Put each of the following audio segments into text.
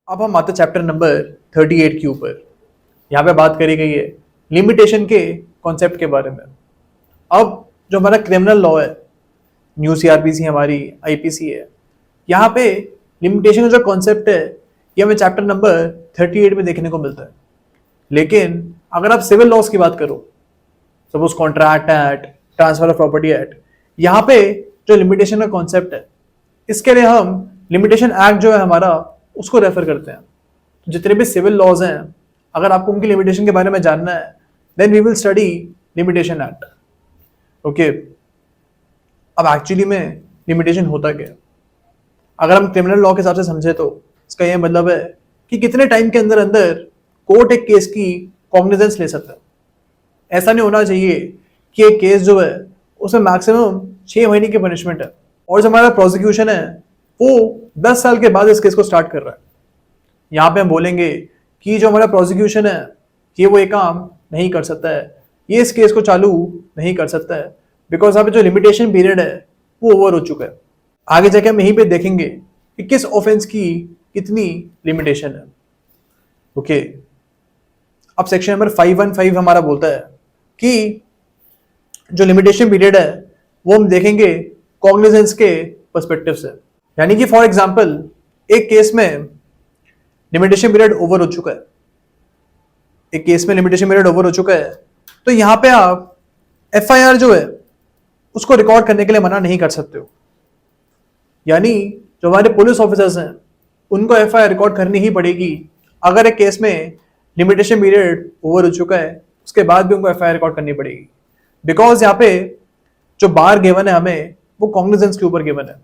अब हम आते चैप्टर नंबर 38 के ऊपर। यहाँ पे बात करी गई है लिमिटेशन के कॉन्सेप्ट के बारे में। अब जो हमारा क्रिमिनल लॉ है, न्यू सीआरपीसी हमारी आईपीसी है, यहाँ पे लिमिटेशन का जो कॉन्सेप्ट है ये हमें चैप्टर नंबर 38 में देखने को मिलता है। लेकिन अगर आप सिविल लॉस की बात करो, suppose contract act, transfer of property act, यहाँ पे जो लिमिटेशन का कॉन्सेप्ट है इसके लिए हम लिमिटेशन एक्ट जो है हमारा उसको रेफर करते हैं। जितने भी सिविल लॉज हैं, अगर आपको उनकी लिमिटेशन के बारे में जानना है then we will study limitation act. Okay, अब एक्चुअली में लिमिटेशन होता क्या है? अगर हम क्रिमिनल लॉ के हिसाब से समझे तो इसका यह मतलब है कि कितने टाइम के अंदर अंदर कोर्ट एक केस की कॉग्निजेंस ले सकता है। ऐसा नहीं होना चाहिए कि एक केस जो है उसमें मैक्सिमम 6 महीने की पनिशमेंट है और जो हमारा प्रोसिक्यूशन है वो 10 साल के बाद इस केस को स्टार्ट कर रहा है। यहाँ पे हम बोलेंगे कि जो हमारा प्रोसिक्यूशन है ये वो काम नहीं कर सकता है, ये इस केस को चालू नहीं कर सकता है, बिकॉज यहाँ पे जो लिमिटेशन पीरियड है वो ओवर हो चुका है। आगे जाके हम यहीं पे देखेंगे कि किस ऑफेंस की कितनी लिमिटेशन है। ओके, अब सेक्शन नंबर 515 हमारा बोलता है कि जो लिमिटेशन पीरियड है वो हम देखेंगे कॉग्निजेंस के पर्सपेक्टिव से। यानी कि फॉर एग्जांपल एक केस में लिमिटेशन पीरियड ओवर हो चुका है, एक केस में लिमिटेशन पीरियड ओवर हो चुका है, तो यहां पे आप एफआईआर जो है उसको रिकॉर्ड करने के लिए मना नहीं कर सकते हो। यानी जो हमारे पुलिस ऑफिसर्स हैं उनको एफआईआर रिकॉर्ड करनी ही पड़ेगी अगर एक केस में लिमिटेशन पीरियड ओवर हो चुका है, उसके बाद भी उनको एफआईआर रिकॉर्ड करनी पड़ेगी। बिकॉज यहाँ पे जो बार गिवन है हमें वो कॉग्निजेंस के ऊपर गिवन है।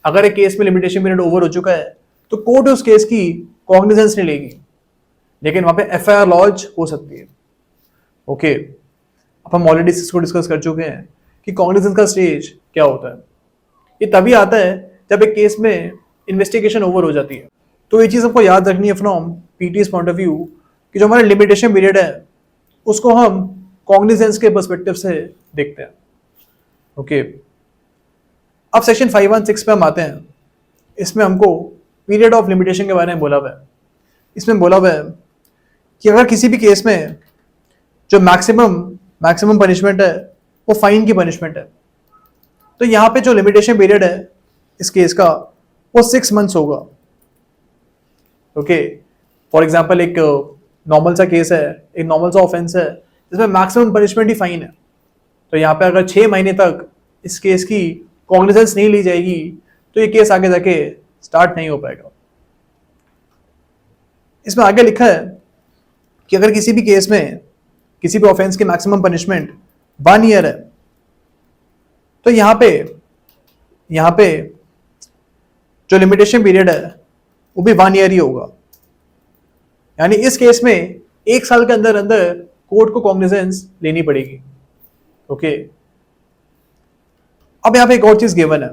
अगर एक केस में लिमिटेशन पीरियड ओवर हो चुका है तो कोर्ट उस केस की कॉग्निजेंस नहीं लेगी, लेकिन वहां पे एफआईआर लॉन्च हो सकती है। ओके, अब हम ऑलरेडी इसको डिस्कस कर चुके हैं कि कॉग्निजेंस का स्टेज क्या होता है। ये तभी आता है जब एक केस में इन्वेस्टिगेशन ओवर हो जाती है। तो ये चीज हमको याद रखनी है from PTS point of view कि जो हमारा लिमिटेशन पीरियड है उसको हम कॉग्निजेंस के पर्सपेक्टिव से देखते हैं। ओके, अब सेक्शन 516 पे हम आते हैं। इसमें हमको पीरियड ऑफ लिमिटेशन के बारे में बोला हुआ है। इसमें बोला हुआ है कि अगर किसी भी केस में जो मैक्सिमम पनिशमेंट है वो फाइन की पनिशमेंट है, तो यहाँ पे जो लिमिटेशन पीरियड है इस केस का वो 6 मंथ्स होगा। ओके, फॉर एग्जाम्पल एक नॉर्मल सा केस है, एक नॉर्मल सा ऑफेंस है जिसमें मैक्सिमम पनिशमेंट ही फाइन है, तो यहाँ पे अगर 6 महीने तक इस केस की कॉग्निजेंस नहीं ली जाएगी तो ये केस आगे जाके स्टार्ट नहीं हो पाएगा। इसमें आगे लिखा है कि अगर किसी भी केस में किसी भी ऑफेंस की मैक्सिमम पनिशमेंट 1 ईयर है तो यहाँ पे जो लिमिटेशन पीरियड है वो भी 1 ईयर ही होगा। यानी इस केस में 1 साल के अंदर अंदर कोर्ट को कॉग्निजेंस लेनी पड़ेगी। ओके, अब यहां पे एक और चीज गिवन है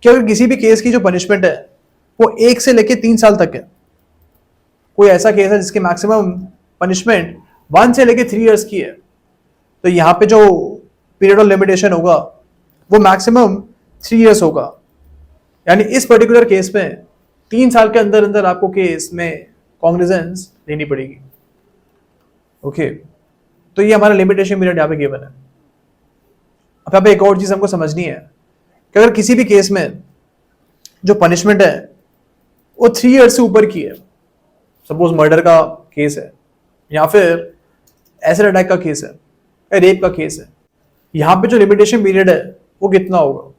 कि अगर किसी भी केस की जो पनिशमेंट है वो 1 से लेके 3 साल तक है, कोई ऐसा केस है जिसकी मैक्सिमम पनिशमेंट 1 से लेके 3 इयर्स की है, तो यहां पे जो पीरियड ऑफ लिमिटेशन होगा वो मैक्सिमम 3 इयर्स होगा। यानी इस पर्टिकुलर केस में 3 साल के अंदर अंदर आपको केस में कॉग्निजेंस लेनी पड़ेगी। ओके, तो ये हमारा लिमिटेशन पीरियड यहाँ पे गिवन है। अब यहाँ पे एक और चीज हमको समझनी है कि अगर किसी भी केस में जो पनिशमेंट है वो 3 इयर्स से ऊपर की है, सपोज मर्डर का केस है या फिर एसिड अटैक का केस है या रेप का केस है, यहाँ पे जो लिमिटेशन पीरियड है वो कितना होगा?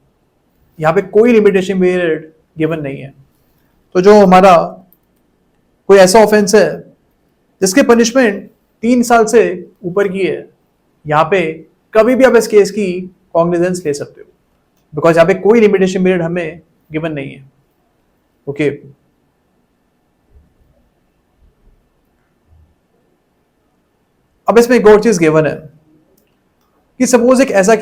यहाँ पे कोई लिमिटेशन पीरियड गिवन नहीं है। तो जो हमारा कोई ऐसा ऑफेंस है जिसके पनिशमेंट 3 साल से ऊपर की है, यहाँ पे कभी भी आप इस केस की कॉग्निजेंस ले सकते हो, बिकॉज यहाँ पे कोई लिमिटेशन पीरियड हमें गिवन नहीं है। ओके, अब इसमें एक और चीज गिवन है कि सपोज एक ऐसा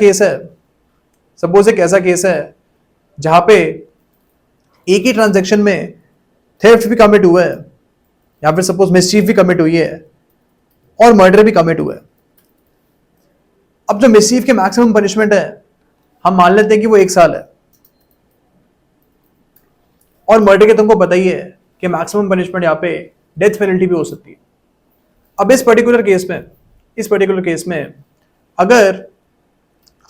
केस है जहां पे एक ही ट्रांजैक्शन में थेफ्ट भी कमिट हुआ है या फिर सपोज मिसचीफ भी कमिट हुई है और मर्डर भी कमिट हुआ है। अब जो मिसचीफ के मैक्सिमम पनिशमेंट है हम मान लेते हैं कि वो 1 साल है, और मर्डर के तुमको पता ही है कि मैक्सिमम पनिशमेंट यहाँ पे डेथ पेनल्टी भी हो सकती है। अब इस पर्टिकुलर केस में अगर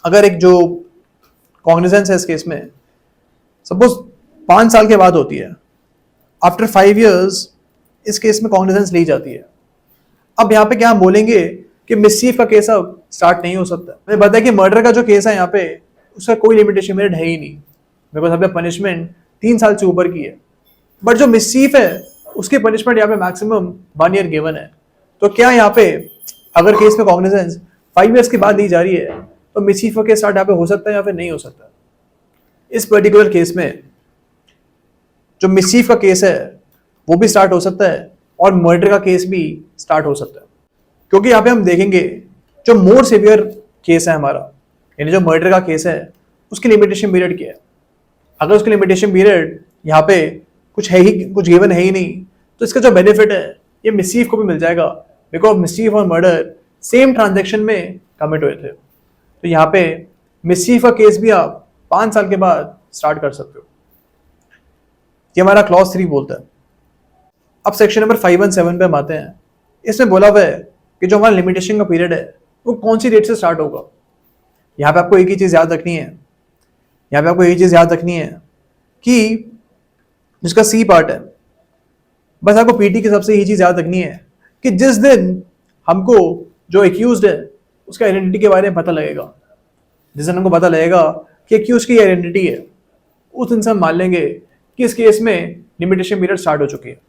अगर एक जो कॉग्निजेंस है इस केस में सपोज 5 साल के बाद होती है, आफ्टर 5 years इस केस में कॉग्निजेंस ली जाती है। अब यहाँ पे क्या हम बोलेंगे कि मिसचीफ का केस अब स्टार्ट नहीं हो सकता। मुझे पता है कि मर्डर का जो केस है यहाँ पे उसका कोई लिमिटेशन पीरियड है ही नहीं, बिकॉज यहाँ पे पनिशमेंट 3 साल से ऊपर की है। बट जो मिसचीफ है उसकी पनिशमेंट यहाँ पे मैक्सिमम 1 year गिवन है। तो क्या यहाँ पे अगर केस में कॉग्निजेंस 5 years के बाद दी जा रही है तो मिसचीफ का केस स्टार्ट यहाँ पे हो सकता है या फिर नहीं हो सकता? इस पर्टिकुलर केस में जो मिसचीफ का केस है वो भी स्टार्ट हो सकता है और मर्डर का केस भी स्टार्ट हो सकता है, क्योंकि यहाँ पे हम देखेंगे जो मोर सिवियर केस है हमारा, यानी जो मर्डर का केस है उसकी लिमिटेशन पीरियड क्या है। अगर उसकी लिमिटेशन पीरियड यहाँ पे कुछ गिवन है ही नहीं तो इसका जो बेनिफिट है ये मिसचीफ को भी मिल जाएगा, बिकॉज मिसचीफ और मर्डर सेम ट्रांजैक्शन में कमिट हुए थे। तो यहाँ पे मिसचीफ का केस भी आप 5 साल के बाद स्टार्ट कर सकते हो। ये हमारा क्लॉज 3 बोलता है। अब सेक्शन नंबर 517 पे हम आते हैं। इसमें बोला हुआ है कि जो हमारा लिमिटेशन का पीरियड है वो कौन सी डेट से स्टार्ट होगा। यहाँ पे आपको एक ही चीज़ याद रखनी है, कि जिसका सी पार्ट है, बस आपको पीटी के सबसे यही चीज़ याद रखनी है कि जिस दिन हमको जो एक्यूज्ड है उसका आइडेंटिटी के बारे में पता लगेगा, जिस दिन हमको पता लगेगा कि एक्यूज की आइडेंटिटी है, उस दिन से हम मान लेंगे कि इस केस में लिमिटेशन पीरियड स्टार्ट हो चुकी है।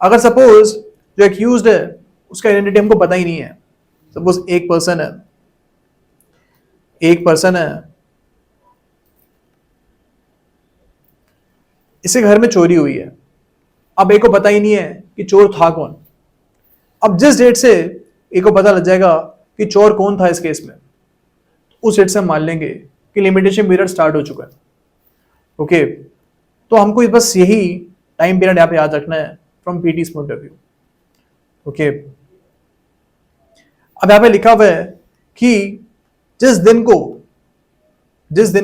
अगर सपोज जो एक्यूज्ड है उसका आइडेंटिटी हमको पता ही नहीं है, सपोज एक पर्सन है, इसे घर में चोरी हुई है। अब एक को पता ही नहीं है कि चोर था कौन। अब जिस डेट से एक को पता लग जाएगा कि चोर कौन था इस केस में, उस डेट से हम मान लेंगे कि लिमिटेशन पीरियड स्टार्ट हो चुका है। ओके, तो हमको बस यही टाइम पीरियड यहाँ पे याद रखना है from PTs point of view. Okay, अब यहाँ पे लिखा हुआ है कि जिस दिन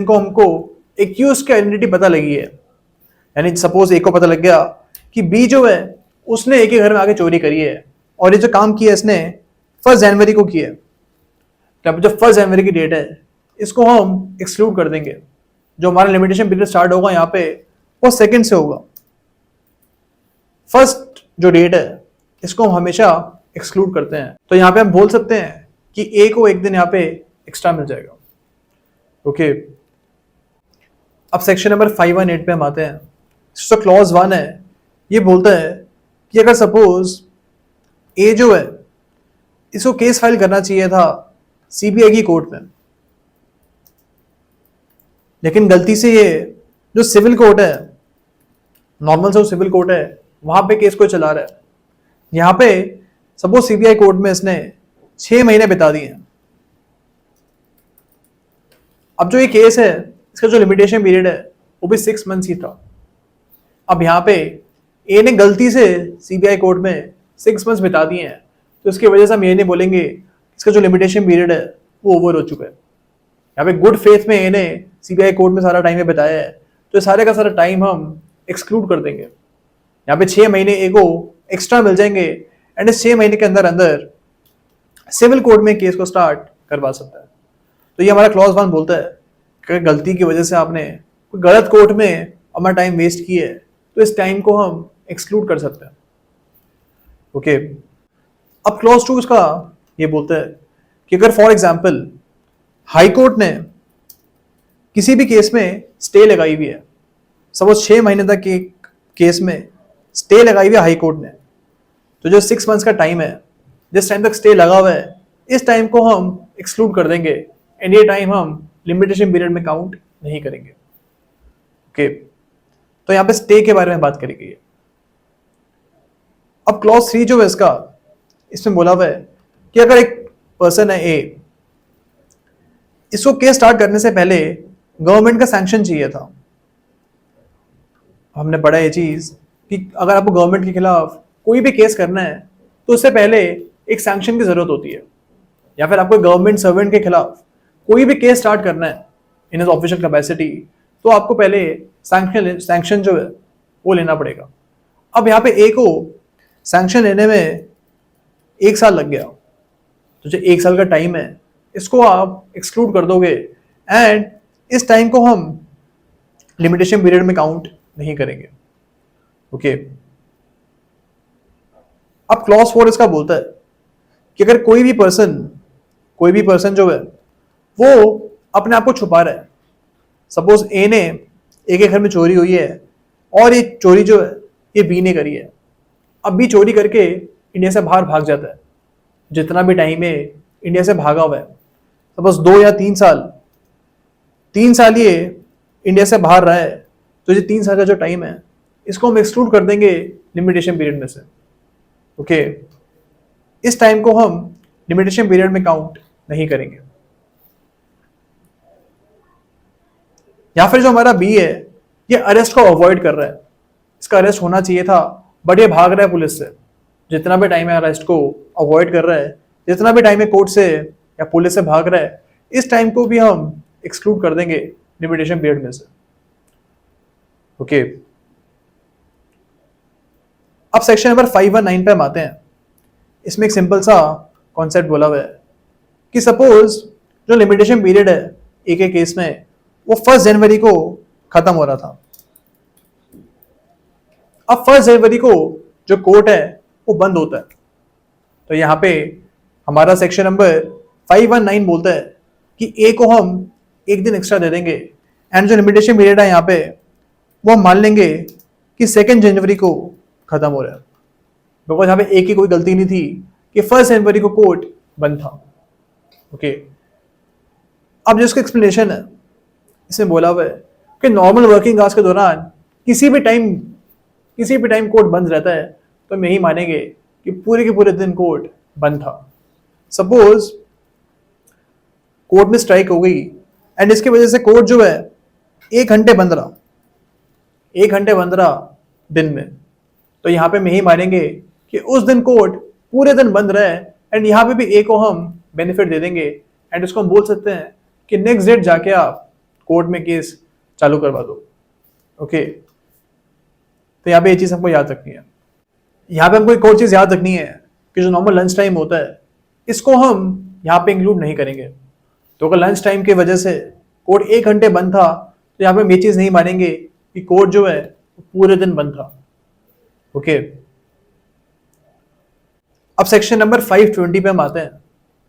को हमको एक्यूज की आइडेंटिटी पता लगी है, यानी सपोज एक को पता लग गया कि बी जो है उसने एक ही घर में आके चोरी करी है और ये जो काम किया इसने 1 जनवरी को किया है। तो जो 1 जनवरी की डेट है इसको हम एक्सक्लूड कर देंगे। जो हमारा लिमिटेशन पीरियड स्टार्ट होगा यहाँ पे वो 2 से होगा। फर्स्ट जो डेट है इसको हम हमेशा एक्सक्लूड करते हैं। तो यहाँ पे हम बोल सकते हैं कि ए को एक दिन यहाँ पे एक्स्ट्रा मिल जाएगा। ओके, अब सेक्शन नंबर 518 पे हम आते हैं। तो क्लॉज 1 है, ये बोलता है कि अगर सपोज ए जो है इसको केस फाइल करना चाहिए था सीबीआई की कोर्ट में, लेकिन गलती से ये जो सिविल कोर्ट है, नॉर्मल से सिविल कोर्ट है, वहां पे केस को चला रहा है। यहां पे सपोज सीबीआई कोर्ट में इसने 6 महीने बिता दिए हैं। अब जो ये केस है इसका जो लिमिटेशन पीरियड है वो भी 6 मंथ्स ही था। अब यहाँ पे ए ने गलती से सीबीआई कोर्ट में 6 मंथ्स बिता दिए हैं, तो इसकी वजह से हम ये नहीं बोलेंगे इसका जो लिमिटेशन पीरियड है वो ओवर हो चुका है। यहाँ पे गुड फेथ में ए ने सीबीआई कोर्ट में सारा टाइम बिताया है, तो सारे का सारा टाइम हम एक्सक्लूड कर देंगे। यहाँ पे 6 महीने ए को एक्स्ट्रा मिल जाएंगे एंड इस 6 महीने के अंदर अंदर सिविल कोर्ट में केस को स्टार्ट करवा सकता है। तो ये हमारा क्लॉज 1 बोलता है कि गलती की वजह से आपने कोई गलत कोर्ट में अपना टाइम वेस्ट किया है तो इस टाइम को हम एक्सक्लूड कर सकते हैं। ओके, अब क्लॉज 2 इसका ये बोलता है कि अगर फॉर एग्जाम्पल हाई कोर्ट ने किसी भी केस में स्टे लगाई हुई है, सपोज 6 महीने तक के केस में स्टे लगाई हुई है हाई कोर्ट ने, तो जो 6 मंथ्स का टाइम है, जिस टाइम तक स्टे लगा हुआ है, इस टाइम को हम एक्सक्लूड कर देंगे एंड ये टाइम हम लिमिटेशन पीरियड में काउंट नहीं करेंगे। ओके, तो यहाँ पे स्टे के बारे में बात करी गई है। अब क्लॉज 3 जो है इसमें बोला हुआ है कि अगर एक पर्सन है ए, इसको केस स्टार्ट करने से पहले गवर्नमेंट का सैंक्शन चाहिए था। हमने पढ़ा ये चीज कि अगर आपको गवर्नमेंट के खिलाफ कोई भी केस करना है तो उससे पहले एक सैंक्शन की जरूरत होती है, या फिर आपको गवर्नमेंट सर्वेंट के खिलाफ कोई भी केस स्टार्ट करना है इन एज ऑफिशियल कैपेसिटी, तो आपको पहले सैंक्शन जो है वो लेना पड़ेगा। अब यहाँ पे ए को सैंक्शन लेने में 1 साल लग गया, तो जो 1 साल का टाइम है इसको आप एक्सक्लूड कर दोगे एंड इस टाइम को हम लिमिटेशन पीरियड में काउंट नहीं करेंगे। ओके, अब क्लॉज 4 इसका बोलता है कि अगर कोई भी पर्सन जो है वो अपने आप को छुपा रहा है, सपोज ए ने ए के घर में चोरी हुई है और ये चोरी जो है ये बी ने करी है, अब बी चोरी करके इंडिया से बाहर भाग जाता है, जितना भी टाइम है इंडिया से भागा हुआ है, सपोज 2 या 3 साल ये इंडिया से बाहर रहा है, तो ये 3 साल का जो टाइम है इसको हम एक्सक्लूड कर देंगे लिमिटेशन पीरियड में से। ओके, इस टाइम को हम लिमिटेशन पीरियड में काउंट नहीं करेंगे। या फिर जो हमारा बी है ये अरेस्ट को अवॉइड कर रहा है, इसका अरेस्ट होना चाहिए था बट ये भाग रहा है पुलिस से, जितना भी टाइम है अरेस्ट को अवॉइड कर रहा है, जितना भी टाइम है कोर्ट से या पुलिस से भाग रहा है, इस टाइम को भी हम एक्सक्लूड कर देंगे लिमिटेशन पीरियड में से। ओके, अब सेक्शन नंबर 519 पे हम आते हैं। इसमें एक सिंपल सा कॉन्सेप्ट बोला हुआ है कि सपोज जो लिमिटेशन पीरियड है एक एक केस में वो 1 जनवरी को खत्म हो रहा था। अब 1 जनवरी को जो कोर्ट है वो बंद होता है, तो यहां पे हमारा सेक्शन नंबर 519 बोलता है कि ए को हम 1 दिन एक्स्ट्रा दे देंगे एंड जो लिमिटेशन पीरियड है यहाँ पे वो हम मान लेंगे कि 2 जनवरी को खत्म हो रहा है, बिकॉज यहाँ पे ए की कोई गलती नहीं थी कि 1 जनवरी को कोर्ट बंद था। ओके, अब जिसका एक्सप्लेनेशन है इसमें बोला हुआ है कि नॉर्मल वर्किंग आवर्स के दौरान किसी भी टाइम कोर्ट बंद रहता है, तो हम यही मानेंगे कि पूरे के पूरे दिन कोर्ट बंद था। सपोज कोर्ट में स्ट्राइक हो गई एंड इसकी वजह से कोर्ट जो है 1 घंटे बंद रहा, 1 घंटे बंद रहा दिन में, तो यहाँ पे हम यही मानेंगे कि उस दिन कोर्ट पूरे दिन बंद रहा है एंड यहाँ पे भी ए को हम बेनिफिट दे देंगे एंड इसको हम बोल सकते हैं कि नेक्स्ट डेट जाके आप कोर्ट में केस चालू करवा दो। ओके, तो यहाँ पे ये चीज हमको याद रखनी है। यहाँ पे हमको एक और चीज याद रखनी है कि जो नॉर्मल लंच टाइम होता है इसको हम यहाँ पे इंक्लूड नहीं करेंगे। तो अगर लंच टाइम की वजह से कोर्ट 1 घंटे बंद था, तो यहाँ पे हम ये चीज नहीं मानेंगे कि कोर्ट जो है पूरे दिन बंद था। ओके, अब सेक्शन नंबर 520 पे हम आते हैं।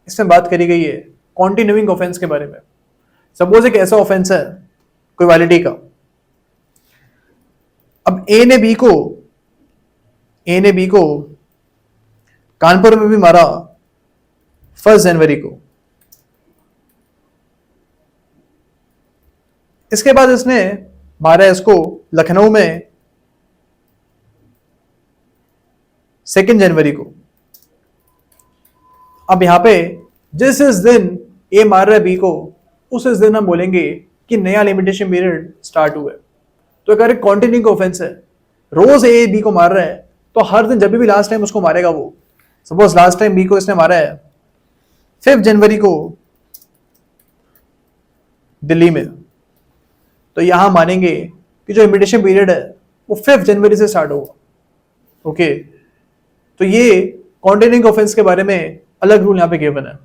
इसमें बात करी गई है कॉन्टिन्यूइंग ऑफेंस के बारे में। सपोज एक ऐसा ऑफेंस है कोई वैलिडिटी का, अब ए ने बी को कानपुर में भी मारा 1 जनवरी को, इसके बाद इसने मारा इसको लखनऊ में 2 जनवरी को। अब यहां पे जिस दिन ए मार रहा है बी को, उस दिन हम बोलेंगे कि नया लिमिटेशन पीरियड स्टार्ट हुआ है। तो अगर एक कॉन्टिन्यूइंग ऑफेंस है, रोज ए बी को मार रहा है, तो हर दिन जब भी लास्ट टाइम उसको मारेगा वो, सपोज लास्ट टाइम बी को इसने मारा है 5 जनवरी को दिल्ली में, तो यहां मानेंगे कि जो लिमिटेशन पीरियड है वो 5 जनवरी से स्टार्ट होगा। ओके, तो ये कॉन्टिन्यूइंग ऑफेंस के बारे में अलग रूल यहां पे गिवन है।